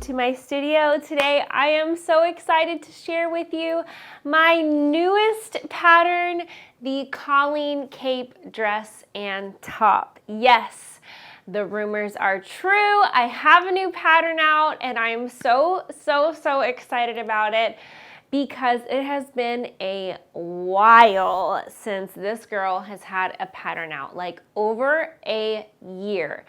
to my studio. Today I am so excited to share with you my newest pattern, the Colleen cape, dress, and top. Yes, the rumors are true. I have a new pattern out and I am so excited about it because it has been a while since this girl has had a pattern out, like over a year.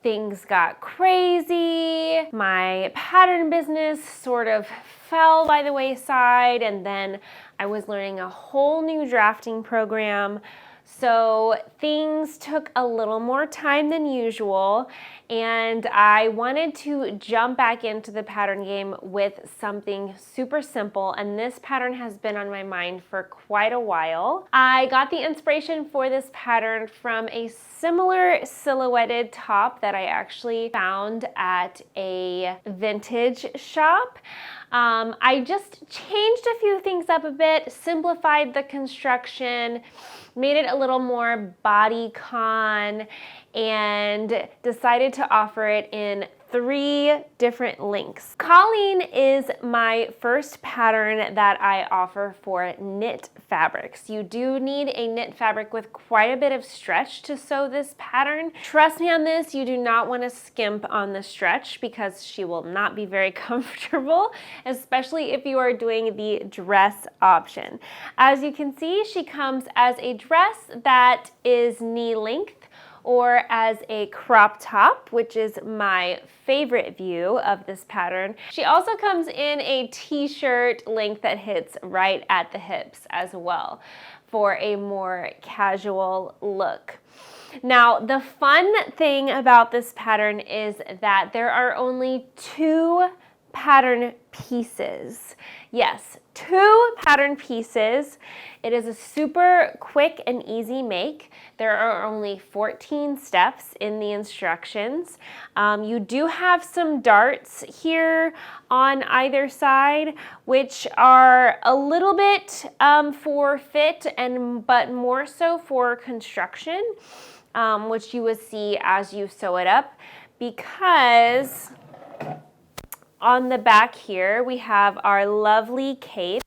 Things got crazy. My pattern business sort of fell by the wayside, and then I was learning a whole new drafting program. So things took a little more time than usual, and I wanted to jump back into the pattern game with something super simple, and this pattern has been on my mind for quite a while. I got the inspiration for this pattern from a similar silhouetted top that I actually found at a vintage shop. I just changed a few things up a bit, simplified the construction, made it a little more bodycon, and decided to offer it in 3 different lengths. Colleen is my first pattern that I offer for knit fabrics. You do need a knit fabric with quite a bit of stretch to sew this pattern. Trust me on this, you do not want to skimp on the stretch because she will not be very comfortable, especially if you are doing the dress option. As you can see, she comes as a dress that is knee length, or as a crop top, which is my favorite view of this pattern. She also comes in a t-shirt length that hits right at the hips as well for a more casual look. Now, the fun thing about this pattern is that there are only 2 pattern pieces. Yes, 2 pattern pieces. It is a super quick and easy make. There are only 14 steps in the instructions. You do have some darts here on either side, which are a little bit for fit but more so for construction, which you will see as you sew it up, because on the back here, we have our lovely cape.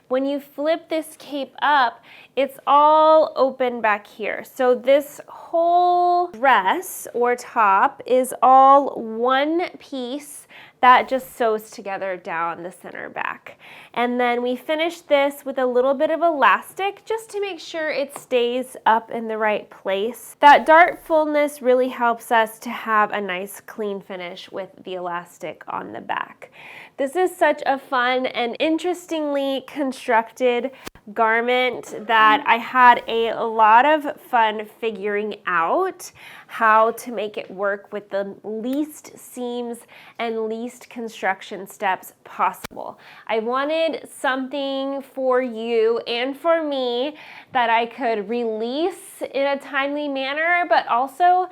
When you flip this cape up, it's all open back here. So this whole dress or top is all one piece that just sews together down the center back. And then we finish this with a little bit of elastic just to make sure it stays up in the right place. That dart fullness really helps us to have a nice clean finish with the elastic on the back. This is such a fun and interestingly constructed garment that I had a lot of fun figuring out how to make it work with the least seams and least construction steps possible. I wanted something for you and for me that I could release in a timely manner, but also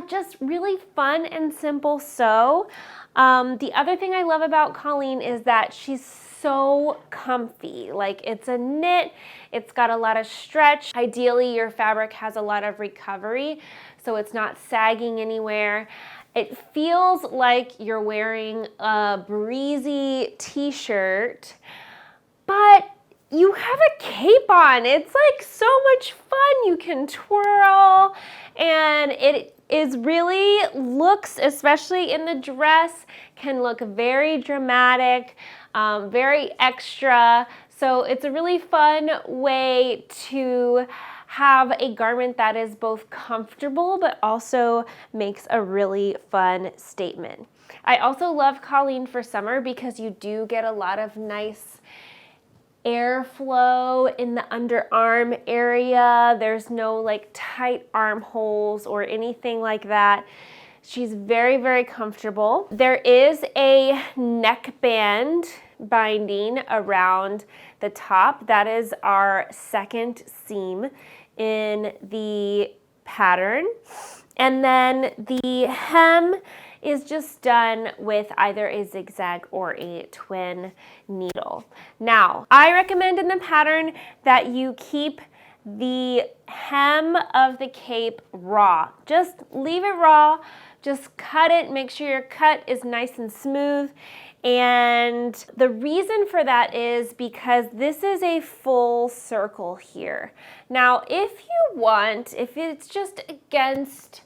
just really fun and simple sew. The other thing I love about Colleen is that she's so comfy. Like, it's a knit, it's got a lot of stretch. Ideally, your fabric has a lot of recovery, so it's not sagging anywhere. It feels like you're wearing a breezy t-shirt, but you have a cape on. It's like so much fun. You can twirl, and it is really looks, especially in the dress, can look very dramatic, very extra. So it's a really fun way to have a garment that is both comfortable but also makes a really fun statement. I also love Colleen for summer because you do get a lot of nice airflow in the underarm area. There's no like tight armholes or anything like that. She's very comfortable. There is a neckband binding around the top. That is our second seam in the pattern. And then the hem is just done with either a zigzag or a twin needle. Now, I recommend in the pattern that you keep the hem of the cape raw. Just leave it raw Just cut it, make sure your cut is nice and smooth. And the reason for that is because this is a full circle here. Now, if you want, if it's just against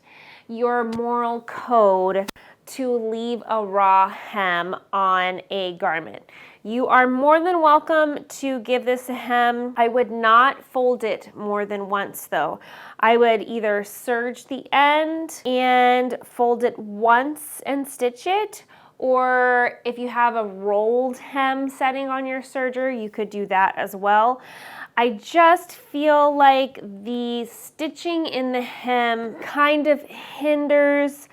your moral code to leave a raw hem on a garment, you are more than welcome to give this a hem. I would not fold it more than once though. I would either serge the end and fold it once and stitch it, or if you have a rolled hem setting on your serger, you could do that as well. I just feel like the stitching in the hem kind of hinders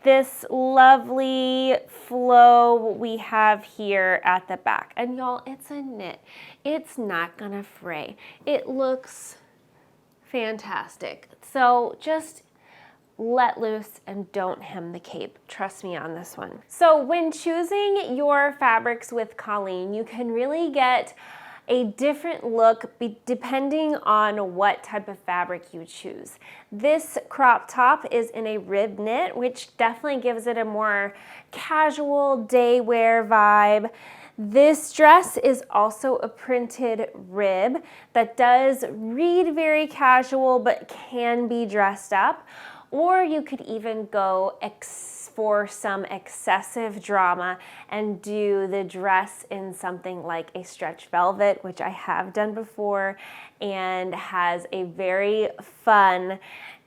this lovely flow we have here at the back. And y'all, it's a knit. It's not gonna fray. It looks fantastic. So just let loose and don't hem the cape. Trust me on this one. So when choosing your fabrics with Colleen, you can really get a different look depending on what type of fabric you choose. This crop top is in a rib knit, which definitely gives it a more casual day wear vibe. This dress is also a printed rib that does read very casual but can be dressed up. Or you could even go for some excessive drama and do the dress in something like a stretch velvet, which I have done before and has a very fun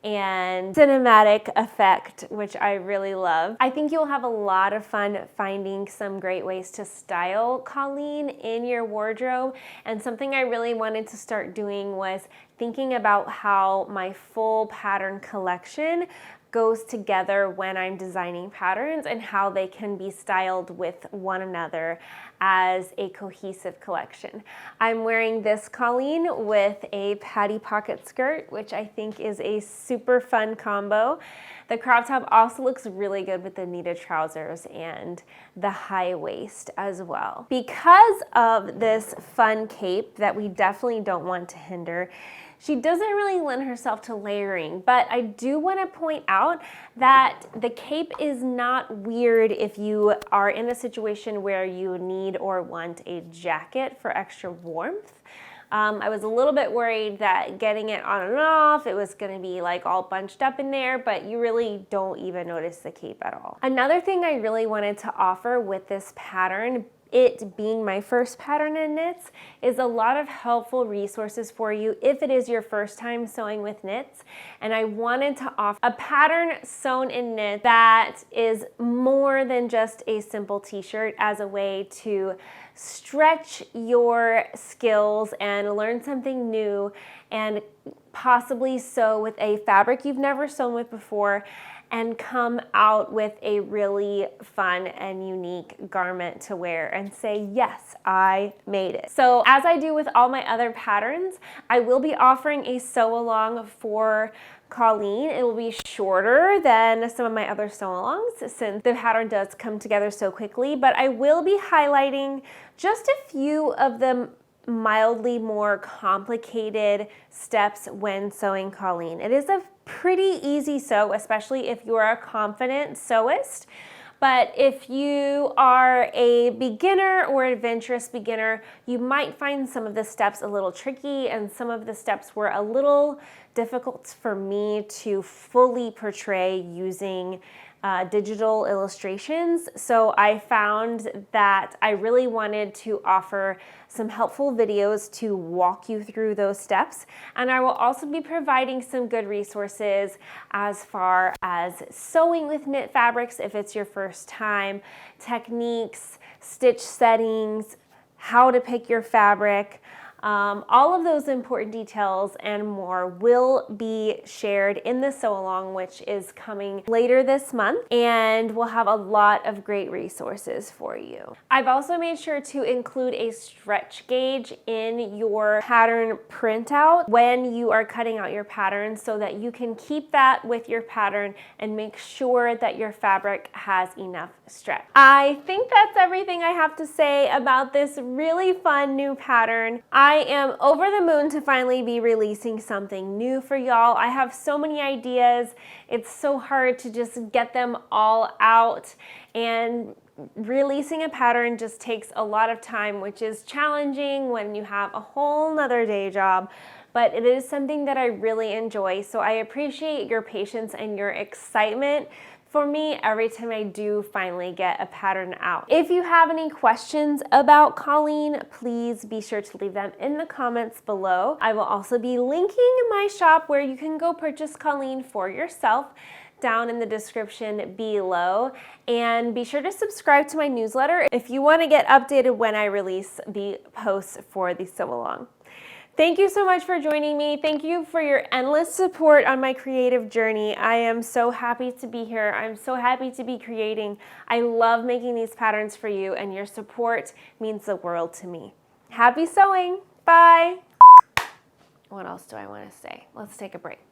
and cinematic effect, which I really love. I think you'll have a lot of fun finding some great ways to style Colleen in your wardrobe. And something I really wanted to start doing was thinking about how my full pattern collection goes together when I'm designing patterns and how they can be styled with one another as a cohesive collection. I'm wearing this Colleen with a patty pocket skirt, which I think is a super fun combo. The crop top also looks really good with the knitted trousers and the high waist as well. Because of this fun cape that we definitely don't want to hinder, she doesn't really lend herself to layering, but I do want to point out that the cape is not weird if you are in a situation where you need or want a jacket for extra warmth. I was a little bit worried that getting it on and off, it was gonna be like all bunched up in there, but you really don't even notice the cape at all. Another thing I really wanted to offer with this pattern, it being my first pattern in knits, is a lot of helpful resources for you if it is your first time sewing with knits. And I wanted to offer a pattern sewn in knit that is more than just a simple t-shirt, as a way to stretch your skills and learn something new and possibly sew with a fabric you've never sewn with before and come out with a really fun and unique garment to wear and say, yes, I made it. So as I do with all my other patterns, I will be offering a sew along for Colleen. It will be shorter than some of my other sew-alongs since the pattern does come together so quickly, but I will be highlighting just a few of the mildly more complicated steps when sewing Colleen. It is a pretty easy sew, especially if you're a confident sewist. But if you are a beginner or adventurous beginner, you might find some of the steps a little tricky, and some of the steps were a little difficult for me to fully portray using digital illustrations. So I found that I really wanted to offer some helpful videos to walk you through those steps. And I will also be providing some good resources as far as sewing with knit fabrics if it's your first time, techniques, stitch settings, how to pick your fabric. All of those important details and more will be shared in the sew along, which is coming later this month, and we'll have a lot of great resources for you. I've also made sure to include a stretch gauge in your pattern printout when you are cutting out your pattern, so that you can keep that with your pattern and make sure that your fabric has enough stretch. I think that's everything I have to say about this really fun new pattern. I I am over the moon to finally be releasing something new for y'all. I have so many ideas. It's so hard to just get them all out, and releasing a pattern just takes a lot of time, which is challenging when you have a whole nother day job, but it is something that I really enjoy. So I appreciate your patience and your excitement for me every time I do finally get a pattern out. If you have any questions about Colleen, please be sure to leave them in the comments below. I will also be linking my shop where you can go purchase Colleen for yourself down in the description below. And be sure to subscribe to my newsletter if you want to get updated when I release the posts for the sew along. Thank you so much for joining me. Thank you for your endless support on my creative journey. I am so happy to be here. I'm so happy to be creating. I love making these patterns for you, and your support means the world to me. Happy sewing. Bye. What else do I want to say? Let's take a break.